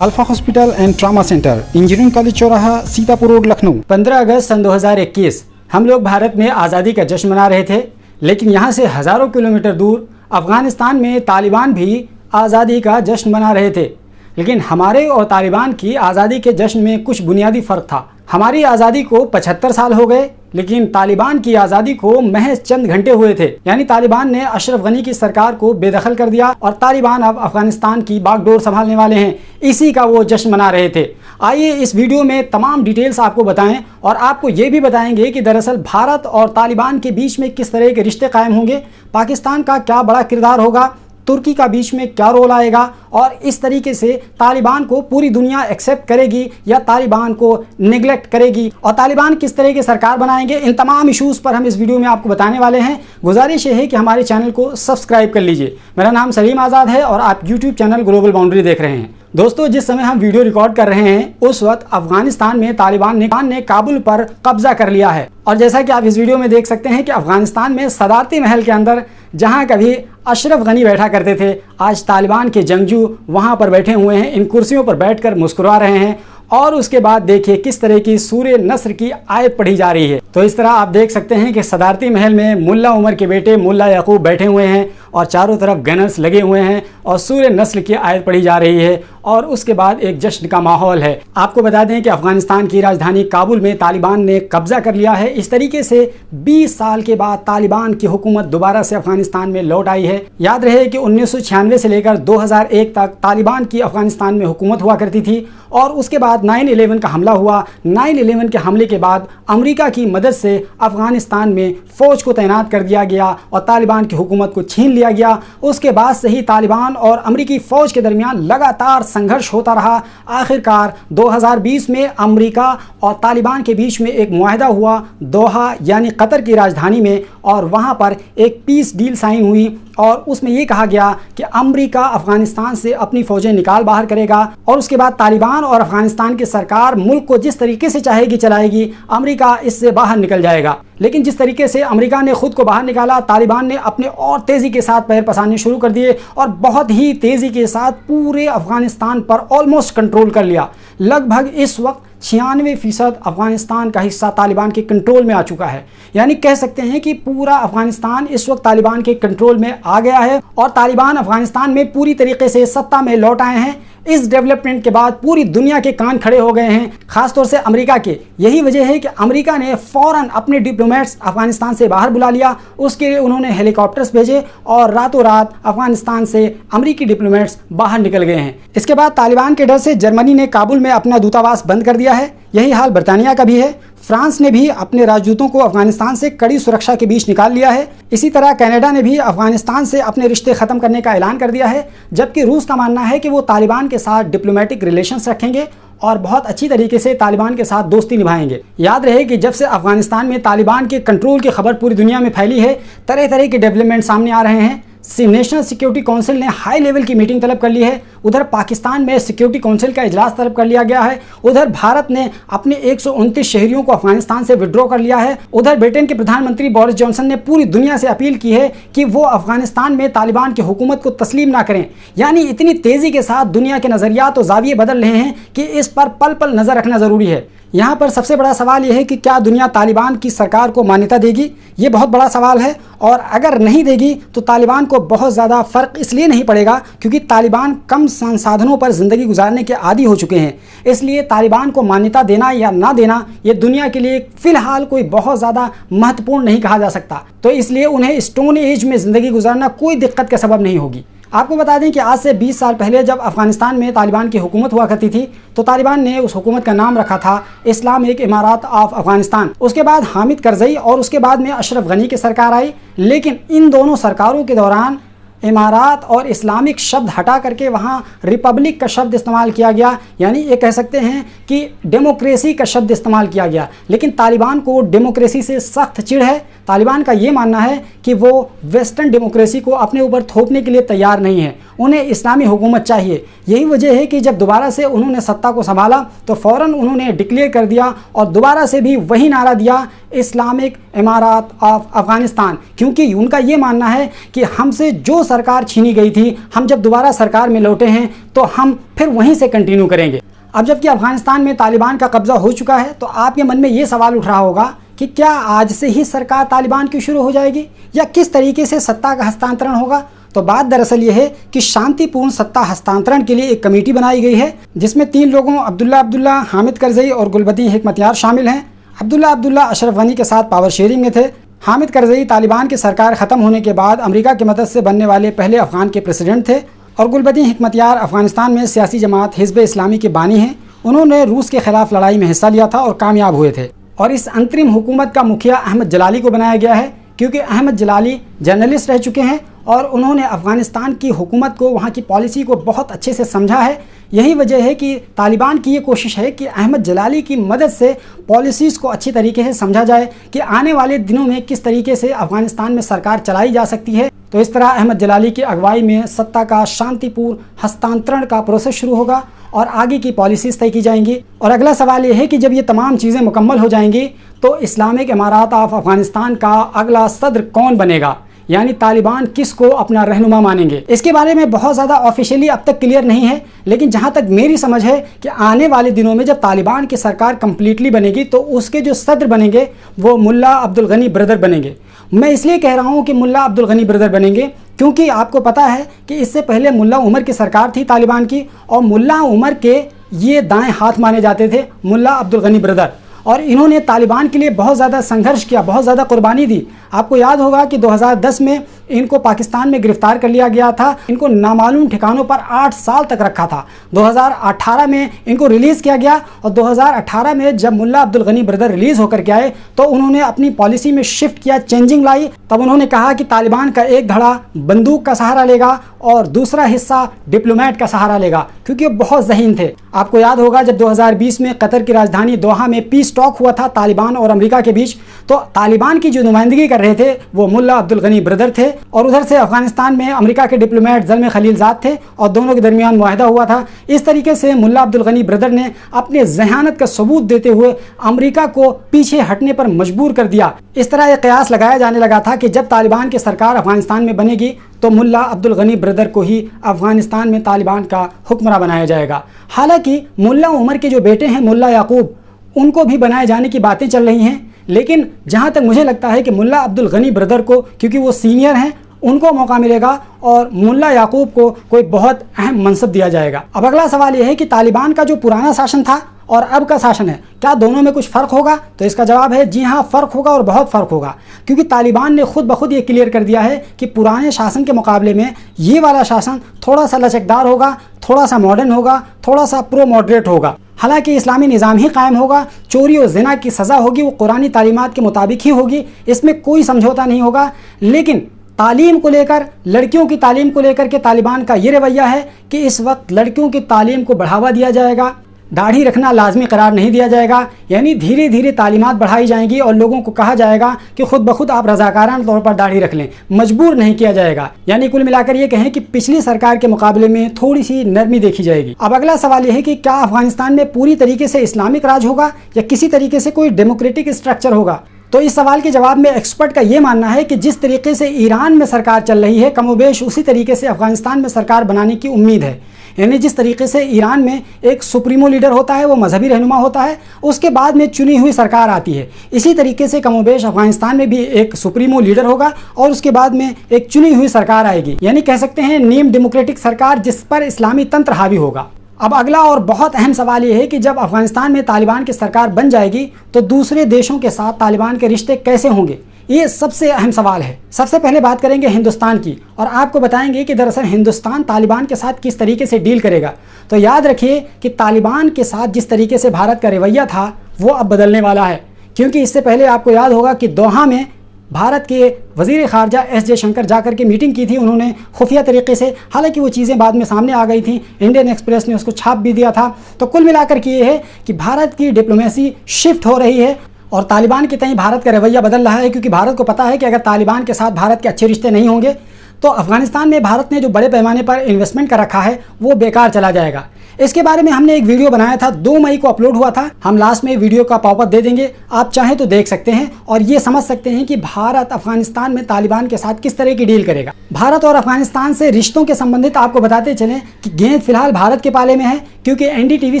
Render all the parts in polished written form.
Alpha hospital and trauma centre, engineering college चौराहा, Sitapur road, Lucknow. 15 अगस्त सन 2021 हम लोग भारत में आज़ादी का जश्न मना रहे थे, लेकिन यहाँ से हज़ारों किलोमीटर दूर अफ़गानिस्तान में तालिबान भी आज़ादी का जश्न मना रहे थे। लेकिन हमारे और तालिबान की आज़ादी के जश्न में कुछ बुनियादी फ़र्क था। हमारी आज़ादी को 75 साल हो गए, लेकिन तालिबान की आज़ादी को महज चंद घंटे हुए थे। यानी तालिबान ने अशरफ गनी की सरकार को बेदखल कर दिया और तालिबान अब अफगानिस्तान की बागडोर संभालने वाले हैं। इसी का वो जश्न मना रहे थे। आइए इस वीडियो में तमाम डिटेल्स आपको बताएं और आपको ये भी बताएंगे कि दरअसल भारत और तालिबान के बीच में किस तरह के रिश्ते कायम होंगे, पाकिस्तान का क्या बड़ा किरदार होगा, तुर्की का बीच में क्या रोल आएगा और इस तरीके से तालिबान को पूरी दुनिया एक्सेप्ट करेगी या तालिबान को निगलेक्ट करेगी और तालिबान किस तरह की सरकार बनाएंगे। इन तमाम इश्यूज़ पर हम इस वीडियो में आपको बताने वाले हैं। गुजारिश ये है कि हमारे चैनल को सब्सक्राइब कर लीजिए। मेरा नाम सलीम आज़ाद है और आप यूट्यूब चैनल ग्लोबल बाउंड्री देख रहे हैं। दोस्तों, जिस समय हम वीडियो रिकॉर्ड कर रहे हैं उस वक्त अफगानिस्तान में तालिबान ने काबुल पर कब्जा कर लिया है। और जैसा कि आप इस वीडियो में देख सकते हैं कि अफगानिस्तान में सदारती महल के अंदर जहां कभी अशरफ गनी बैठा करते थे, आज तालिबान के जंगजू वहां पर बैठे हुए हैं, इन कुर्सियों पर बैठकर मुस्कुरा रहे हैं। और उसके बाद देखिए किस तरह की सूर्य नस्र की आयत पढ़ी जा रही है। तो इस तरह आप देख सकते हैं कि सदारती महल में मुल्ला उमर के बेटे मुल्ला याकूब बैठे हुए हैं और चारों तरफ गनर्स लगे हुए हैं और सूर्य नस्ल की आयत पढ़ी जा रही है और उसके बाद एक जश्न का माहौल है। आपको बता दें कि अफगानिस्तान की राजधानी काबुल में तालिबान ने कब्जा कर लिया है। इस तरीके से 20 साल के बाद तालिबान की हुकूमत दोबारा से अफगानिस्तान में लौट आई है। याद रहे कि 1996 से लेकर 2001 तक तालिबान की अफगानिस्तान में हुकूमत हुआ करती थी और उसके बाद 9/11 का हमला हुआ। 9/11 के हमले के बाद अमेरिका की मदद से अफगानिस्तान में फ़ौज को तैनात कर दिया गया और तालिबान की हुकूमत को छीन लिया गया। उसके बाद से ही तालिबान और अमेरिकी फ़ौज के दरमियान लगातार संघर्ष होता रहा। आखिरकार 2020 में अमेरिका और तालिबान के बीच में एक मुआहदा हुआ दोहा यानी कतर की राजधानी में और वहाँ पर एक पीस डील साइन हुई और उसमें ये कहा गया कि अमेरिका अफगानिस्तान से अपनी फ़ौजें निकाल बाहर करेगा और उसके बाद तालिबान और अफगानिस्तान की सरकार मुल्क को जिस तरीके से चाहेगी चलाएगी, अमेरिका इससे बाहर निकल जाएगा। लेकिन जिस तरीके से अमेरिका ने खुद को बाहर निकाला, तालिबान ने अपने और तेज़ी के साथ पैर पसारने शुरू कर दिए और बहुत ही तेज़ी के साथ पूरे अफगानिस्तान पर ऑलमोस्ट कंट्रोल कर लिया। लगभग इस वक्त 96% अफगानिस्तान का हिस्सा तालिबान के कंट्रोल में आ चुका है। यानी कह सकते हैं कि पूरा अफगानिस्तान इस वक्त तालिबान के कंट्रोल में आ गया है और तालिबान अफगानिस्तान में पूरी तरीके से सत्ता में लौट आए हैं। इस डेवलपमेंट के बाद पूरी दुनिया के कान खड़े हो गए हैं, खासतौर से अमेरिका के। यही वजह है कि अमेरिका ने फ़ौरन अपने डिप्लोमेट्स अफगानिस्तान से बाहर बुला लिया। उसके लिए उन्होंने हेलीकॉप्टर्स भेजे और रातों रात अफगानिस्तान से अमेरिकी डिप्लोमेट्स बाहर निकल गए हैं। इसके बाद तालिबान के डर से जर्मनी ने काबुल में अपना दूतावास बंद कर दिया है। यही हाल बरतानिया का भी है। फ्रांस ने भी अपने राजदूतों को अफगानिस्तान से कड़ी सुरक्षा के बीच निकाल लिया है। इसी तरह कनाडा ने भी अफगानिस्तान से अपने रिश्ते ख़त्म करने का ऐलान कर दिया है, जबकि रूस का मानना है कि वो तालिबान के साथ डिप्लोमेटिक रिलेशंस रखेंगे और बहुत अच्छी तरीके से तालिबान के साथ दोस्ती निभाएंगे। याद रहे कि जब से अफगानिस्तान में तालिबान के कंट्रोल की खबर पूरी दुनिया में फैली है, तरह तरह के डेवलपमेंट सामने आ रहे हैं। नेशनल सिक्योरिटी काउंसिल ने हाई लेवल की मीटिंग तलब कर ली है। उधर पाकिस्तान में सिक्योरिटी काउंसिल का इजलास तलब कर लिया गया है। उधर भारत ने अपने 129 शहरियों को अफगानिस्तान से विड्रॉ कर लिया है। उधर ब्रिटेन के प्रधानमंत्री बोरिस जॉनसन ने पूरी दुनिया से अपील की है कि वो अफगानिस्तान में तालिबान की हुकूमत को तस्लीम ना करें। यानी इतनी तेज़ी के साथ दुनिया के नज़रियात और जाविये बदल रहे हैं कि इस पर पल पल नज़र रखना ज़रूरी है। यहाँ पर सबसे बड़ा सवाल यह है कि क्या दुनिया तालिबान की सरकार को मान्यता देगी? ये बहुत बड़ा सवाल है और अगर नहीं देगी तो तालिबान को बहुत ज़्यादा फ़र्क इसलिए नहीं पड़ेगा क्योंकि तालिबान कम संसाधनों पर ज़िंदगी गुजारने के आदी हो चुके हैं। इसलिए तालिबान को मान्यता देना या ना देना ये दुनिया के लिए फ़िलहाल कोई बहुत ज़्यादा महत्वपूर्ण नहीं कहा जा सकता। तो इसलिए उन्हें स्टोन एज में ज़िंदगी गुजारना कोई दिक्कत का सबब नहीं होगी। आपको बता दें कि आज से 20 साल पहले जब अफगानिस्तान में तालिबान की हुकूमत हुआ करती थी तो तालिबान ने उस हुकूमत का नाम रखा था इस्लामिक इमारात ऑफ अफगानिस्तान। उसके बाद हामिद करज़ई और उसके बाद में अशरफ गनी की सरकार आई, लेकिन इन दोनों सरकारों के दौरान इमारात और इस्लामिक शब्द हटा करके वहाँ रिपब्लिक का शब्द इस्तेमाल किया गया। यानी ये कह सकते हैं कि डेमोक्रेसी का शब्द इस्तेमाल किया गया। लेकिन तालिबान को डेमोक्रेसी से सख्त चिढ़ है। तालिबान का ये मानना है कि वो वेस्टर्न डेमोक्रेसी को अपने ऊपर थोपने के लिए तैयार नहीं है, उन्हें इस्लामी हुकूमत चाहिए। यही वजह है कि जब दोबारा से उन्होंने सत्ता को संभाला तो फ़ौरन उन्होंने डिक्लेयर कर दिया और दोबारा से भी वही नारा दिया, इस्लामिक इमारात ऑफ अफ़गानिस्तान, क्योंकि उनका ये मानना है कि हमसे जो सरकार छीनी गई थी, हम जब दोबारा सरकार में लौटे हैं तो हम फिर वहीं से कंटिन्यू करेंगे। अब जबकि अफगानिस्तान में तालिबान का कब्जा हो चुका है तो आपके मन में ये सवाल उठ रहा होगा कि क्या आज से ही सरकार तालिबान की शुरू हो जाएगी या किस तरीके से सत्ता का हस्तांतरण होगा। तो बात दरअसल ये है कि शांतिपूर्ण सत्ता हस्तांतरण के लिए एक कमेटी बनाई गई है जिसमें 3 लोगों अब्दुल्ला, हामिद करजई और गुलबदीन हिकमतयार शामिल हैं। अब्दुल्ला अशरफ गनी के साथ पावर शेयरिंग में थे। हामिद करजई तालिबान की सरकार ख़त्म होने के बाद अमेरिका की मदद से बनने वाले पहले अफगान के प्रेसिडेंट थे और गुलबदीन हिकमतयार अफगानिस्तान में सियासी जमात हिज़्ब इस्लामी के बानी हैं। उन्होंने रूस के खिलाफ लड़ाई में हिस्सा लिया था और कामयाब हुए थे। और इस अंतरिम हुकूमत का मुखिया अहमद जलाली को बनाया गया है क्योंकि अहमद जलाली जर्नलिस्ट रह चुके हैं और उन्होंने अफ़गानिस्तान की हुकूमत को, वहाँ की पॉलिसी को बहुत अच्छे से समझा है। यही वजह है कि तालिबान की ये कोशिश है कि अहमद जलाली की मदद से पॉलिसीज़ को अच्छी तरीके से समझा जाए कि आने वाले दिनों में किस तरीके से अफ़गानिस्तान में सरकार चलाई जा सकती है। तो इस तरह अहमद जलाली की अगुवाई में सत्ता का शांतिपूर्ण हस्तांतरण का प्रोसेस शुरू होगा और आगे की पॉलिसीज़ तय की जाएंगी। और अगला सवाल ये है कि जब ये तमाम चीज़ें मुकम्मल हो जाएंगी तो इस्लामिक इमारात ऑफ अफ़गानिस्तान का अगला सदर कौन बनेगा, यानी तालिबान किसको अपना रहनुमा मानेंगे। इसके बारे में बहुत ज़्यादा ऑफिशियली अब तक क्लियर नहीं है, लेकिन जहाँ तक मेरी समझ है कि आने वाले दिनों में जब तालिबान की सरकार कम्प्लीटली बनेगी तो उसके जो सदर बनेंगे वो मुल्ला अब्दुल गनी ब्रदर बनेंगे। मैं इसलिए कह रहा हूँ कि मुल्ला अब्दुल गनी ब्रदर बनेंगे क्योंकि आपको पता है कि इससे पहले मुल्ला उमर की सरकार थी तालिबान की और मुल्ला उमर के ये दाएं हाथ माने जाते थे मुल्ला अब्दुल गनी ब्रदर, और इन्होंने तालिबान के लिए बहुत ज़्यादा संघर्ष किया, बहुत ज़्यादा कुर्बानी दी। आपको याद होगा कि 2010 में इनको पाकिस्तान में गिरफ्तार कर लिया गया था, इनको नामालूम ठिकानों पर 8 साल तक रखा था। 2018 में इनको रिलीज़ किया गया और 2018 में जब मुल्ला अब्दुल गनी ब्रदर रिलीज़ होकर के आए तो उन्होंने अपनी पॉलिसी में शिफ्ट किया, चेंजिंग लाई। तब उन्होंने कहा कि तालिबान का एक धड़ा बंदूक का सहारा लेगा और दूसरा हिस्सा डिप्लोमेट का सहारा लेगा, क्योंकि वो बहुत ज़हीन थे। आपको याद होगा जब 2020 में कतर की राजधानी दोहा में पीस टॉक हुआ था तालिबान और अमेरिका के बीच, तो तालिबान की जो नुमाइंदगी कर रहे थे वो मुल्ला अब्दुल गनी ब्रदर थे और उधर से अफगानिस्तान में अमेरिका के डिप्लोमेट ज़ल्म खलीलजाद थे और दोनों के दरमियान मुआहदा हुआ था। इस तरीके से मुल्ला अब्दुल गनी ब्रदर ने अपने ज़हानत का सबूत देते हुए अमेरिका को पीछे हटने पर मजबूर कर दिया। इस तरह एक कयास लगाया जाने लगा था कि जब तालिबान की सरकार अफगानिस्तान में बनेगी तो मुल्ला अब्दुल गनी ब्रदर को ही अफगानिस्तान में तालिबान का हुक्मरान बनाया जाएगा। हालांकि मुल्ला उमर के जो बेटे हैं मुल्ला याकूब, उनको भी बनाए जाने की बातें चल रही हैं, लेकिन जहां तक मुझे लगता है कि मुल्ला अब्दुल गनी ब्रदर को, क्योंकि वो सीनियर हैं, उनको मौका मिलेगा और मुल्ला याकूब को कोई बहुत अहम मनसब दिया जाएगा। अब अगला सवाल यह है कि तालिबान का जो पुराना शासन था और अब का शासन है, क्या दोनों में कुछ फ़र्क होगा? तो इसका जवाब है जी हाँ, फ़र्क होगा और बहुत फ़र्क होगा, क्योंकि तालिबान ने खुद ब खुद ये क्लियर कर दिया है कि पुराने शासन के मुकाबले में ये वाला शासन थोड़ा सा लचकदार होगा, थोड़ा सा मॉडर्न होगा, थोड़ा सा प्रो मॉडरेट होगा। हालांकि इस्लामी निज़ाम ही कायम होगा, चोरी और ज़िना की सज़ा होगी वो कुरानी तालीमात के मुताबिक ही होगी, इसमें कोई समझौता नहीं होगा। लेकिन तालीम को लेकर, लड़कियों की तालीम को लेकर के तालिबान का ये रवैया है कि इस वक्त लड़कियों की तालीम को बढ़ावा दिया जाएगा, दाढ़ी रखना लाजमी करार नहीं दिया जाएगा, यानी धीरे धीरे तालीमात बढ़ाई जाएंगी और लोगों को कहा जाएगा कि खुद ब खुद आप रजाकाराना तौर पर दाढ़ी रख लें, मजबूर नहीं किया जाएगा। यानी कुल मिलाकर ये कहें कि पिछली सरकार के मुकाबले में थोड़ी सी नरमी देखी जाएगी। अब अगला सवाल यह है कि क्या अफगानिस्तान में पूरी तरीके से इस्लामिक राज होगा या किसी तरीके से कोई डेमोक्रेटिक स्ट्रक्चर होगा? तो इस सवाल के जवाब में एक्सपर्ट का ये मानना है कि जिस तरीके से ईरान में सरकार चल रही है, कमोबेश उसी तरीके से अफगानिस्तान में सरकार बनाने की उम्मीद है। यानी जिस तरीके से ईरान में एक सुप्रीमो लीडर होता है, वो मजहबी रहनुमा होता है, उसके बाद में चुनी हुई सरकार आती है, इसी तरीके से कमोबेश अफगानिस्तान में भी एक सुप्रीमो लीडर होगा और उसके बाद में एक चुनी हुई सरकार आएगी। यानी कह सकते हैं नीम डेमोक्रेटिक सरकार जिस पर इस्लामी तंत्र हावी होगा। अब अगला और बहुत अहम सवाल ये है कि जब अफगानिस्तान में तालिबान की सरकार बन जाएगी तो दूसरे देशों के साथ तालिबान के रिश्ते कैसे होंगे, ये सबसे अहम सवाल है। सबसे पहले बात करेंगे हिंदुस्तान की और आपको बताएंगे कि दरअसल हिंदुस्तान तालिबान के साथ किस तरीके से डील करेगा। तो याद रखिए कि तालिबान के साथ जिस तरीके से भारत का रवैया था वो अब बदलने वाला है, क्योंकि इससे पहले आपको याद होगा कि दोहा में भारत के वज़ीर ख़ारजा एस जयशंकर जाकर के मीटिंग की थी उन्होंने खुफिया तरीके से, हालांकि वो चीज़ें बाद में सामने आ गई थी, इंडियन एक्सप्रेस ने उसको छाप भी दिया था। तो कुल मिलाकर के ये है कि भारत की डिप्लोमेसी शिफ्ट हो रही है और तालिबान के तई भारत का रवैया बदल रहा है, क्योंकि भारत को पता है कि अगर तालिबान के साथ भारत के अच्छे रिश्ते नहीं होंगे तो अफगानिस्तान में भारत ने जो बड़े पैमाने पर इन्वेस्टमेंट कर रखा है वो बेकार चला जाएगा। इसके बारे में हमने एक वीडियो बनाया था, 2 मई को अपलोड हुआ था। हम लास्ट में वीडियो का पॉपअप दे देंगे, आप चाहें तो देख सकते हैं और ये समझ सकते हैं कि भारत अफगानिस्तान में तालिबान के साथ किस तरह की डील करेगा। भारत और अफगानिस्तान से रिश्तों के संबंधित आपको बताते चलें कि गेंद फिलहाल भारत के पाले में है, क्योंकि एनडीटीवी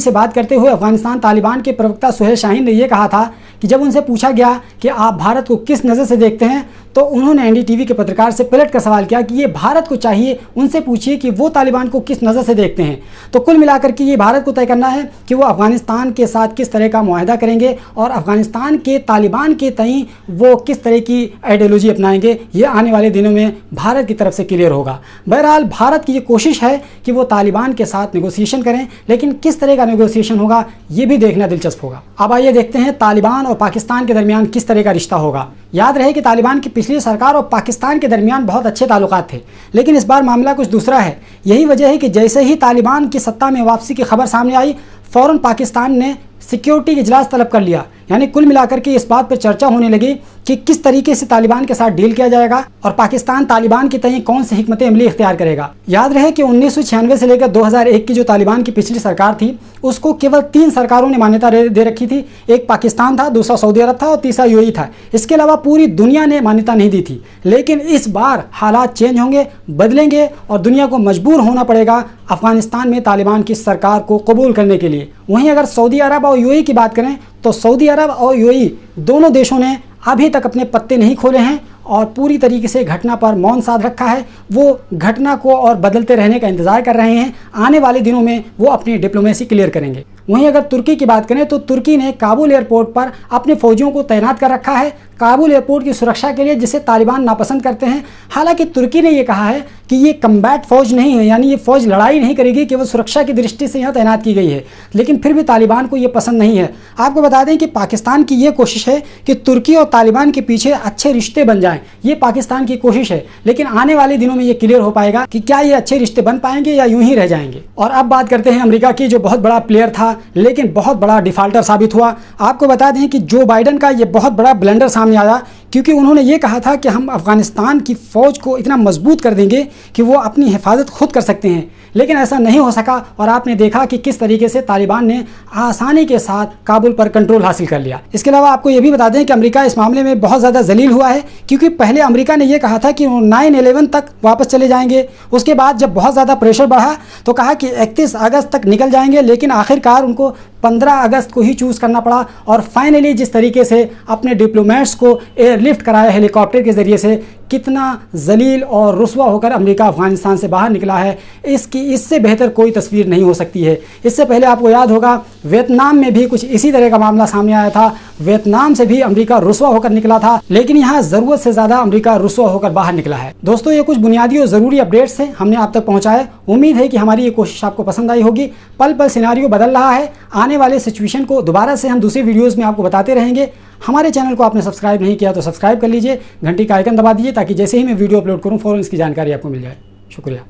से बात करते हुए अफगानिस्तान तालिबान के प्रवक्ता सुहेल शाहीन ने यह कहा था कि जब उनसे पूछा गया कि आप भारत को किस नज़र से देखते हैं, तो उन्होंने एनडीटीवी के पत्रकार से पलट कर सवाल किया कि ये भारत को चाहिए, उनसे पूछिए कि वो तालिबान को किस नज़र से देखते हैं। तो कुल मिलाकर के ये भारत को तय करना है कि वो अफगानिस्तान के साथ किस तरह का मुआहदा करेंगे और अफगानिस्तान के तालिबान के तई वो किस तरह की आइडियोलॉजी अपनाएंगे। ये आने वाले दिनों में भारत की तरफ से क्लियर होगा। बहरहाल भारत की ये कोशिश है कि वो तालिबान के साथ नेगोशिएशन करें, लेकिन किस तरह का नेगोशिएशन होगा ये भी देखना दिलचस्प होगा। अब आइए देखते हैं तालिबान और पाकिस्तान के दरमियान किस तरह का रिश्ता होगा। याद रहे कि तालिबान की पिछली सरकार और पाकिस्तान के दरमियान बहुत अच्छे ताल्लुकात थे, लेकिन इस बार मामला कुछ दूसरा है। यही वजह है कि जैसे ही तालिबान की सत्ता में वापसी की खबर सामने आई, फ़ौरन पाकिस्तान ने सिक्योरिटी इजलास तलब कर लिया। यानी कुल मिलाकर के इस बात पर चर्चा होने लगी कि किस तरीके से तालिबान के साथ डील किया जाएगा और पाकिस्तान तालिबान के तय कौन सी हिकमत अमली इख्तियार करेगा। याद रहे कि 1996 से लेकर 2001 की जो तालिबान की पिछली सरकार थी, उसको केवल 3 सरकारों ने मान्यता दे रखी थी। एक पाकिस्तान था, दूसरा सऊदी अरब था और तीसरा यूएई था। इसके अलावा पूरी दुनिया ने मान्यता नहीं दी थी। लेकिन इस बार हालात चेंज होंगे, बदलेंगे और दुनिया को मजबूर होना पड़ेगा अफगानिस्तान में तालिबान की सरकार को कबूल करने के लिए। वहीं अगर सऊदी अरब और यूएई की बात करें तो सऊदी अरब और यूएई दोनों देशों ने अभी तक अपने पत्ते नहीं खोले हैं और पूरी तरीके से घटना पर मौन साध रखा है। वो घटना को और बदलते रहने का इंतजार कर रहे हैं। आने वाले दिनों में वो अपनी डिप्लोमेसी क्लियर करेंगे। वहीं अगर तुर्की की बात करें तो तुर्की ने काबुल एयरपोर्ट पर अपने फौजियों को तैनात कर रखा है, काबुल एयरपोर्ट की सुरक्षा के लिए, जिसे तालिबान नापसंद करते हैं। हालांकि तुर्की ने यह कहा है कि ये कम्बैट फौज नहीं है, यानी ये फौज लड़ाई नहीं करेगी, केवल सुरक्षा की दृष्टि से यहाँ तैनात की गई है। लेकिन फिर भी तालिबान को ये पसंद नहीं है। आपको बता दें कि पाकिस्तान की ये कोशिश है कि तुर्की और तालिबान के पीछे अच्छे रिश्ते बन जाएं। ये पाकिस्तान की कोशिश है, लेकिन आने वाले दिनों में ये क्लियर हो पाएगा कि क्या ये अच्छे रिश्ते बन पाएंगे या यूं ही रह जाएंगे। और अब बात करते हैं अमेरिका की, जो बहुत बड़ा प्लेयर था लेकिन बहुत बड़ा डिफाल्टर साबित हुआ। आपको बता दें कि जो बाइडन का ये बहुत बड़ा ब्लंडर सामने आया, क्योंकि उन्होंने ये कहा था कि हम अफगानिस्तान की फ़ौज को इतना मजबूत कर देंगे कि वो अपनी हिफाजत खुद कर सकते हैं, लेकिन ऐसा नहीं हो सका। और आपने देखा कि किस तरीके से तालिबान ने आसानी के साथ काबुल पर कंट्रोल हासिल कर लिया। इसके अलावा आपको ये भी बता दें कि अमेरिका इस मामले में बहुत ज़्यादा जलील हुआ है, क्योंकि पहले अमेरिका ने यह कहा था कि 9/11 तक वापस चले जाएंगे। उसके बाद जब बहुत ज़्यादा प्रेशर बढ़ा तो कहा कि 31 अगस्त तक निकल जाएंगे, लेकिन आखिरकार उनको 15 अगस्त को ही चूज़ करना पड़ा। और फाइनली जिस तरीके से अपने डिप्लोमेट्स को एयरलिफ्ट कराया हेलीकॉप्टर के ज़रिए से, कितना जलील और रुस्वा होकर अमेरिका अफगानिस्तान से बाहर निकला है, इससे बेहतर कोई तस्वीर नहीं हो सकती है। इससे पहले आपको याद होगा वियतनाम में भी कुछ इसी तरह का मामला सामने आया था। वियतनाम से भी अमेरिका रुस्वा होकर निकला था, लेकिन यहाँ ज़रूरत से ज़्यादा अमेरिका रुस्वा होकर बाहर निकला है। दोस्तों, ये कुछ बुनियादी और ज़रूरी अपडेट्स हैं, हमने आप तक पहुँचाए। उम्मीद है कि हमारी ये कोशिश आपको पसंद आई होगी। पल पल सिनेरियो बदल रहा है, आने वाले सिचुएशन को दोबारा से हम दूसरे वीडियोज़ में आपको बताते रहेंगे। हमारे चैनल को आपने सब्सक्राइब नहीं किया तो सब्सक्राइब कर लीजिए, घंटी का आइकन दबा दीजिए, ताकि जैसे ही मैं वीडियो अपलोड करूं फ़ौरन इसकी जानकारी आपको मिल जाए। शुक्रिया।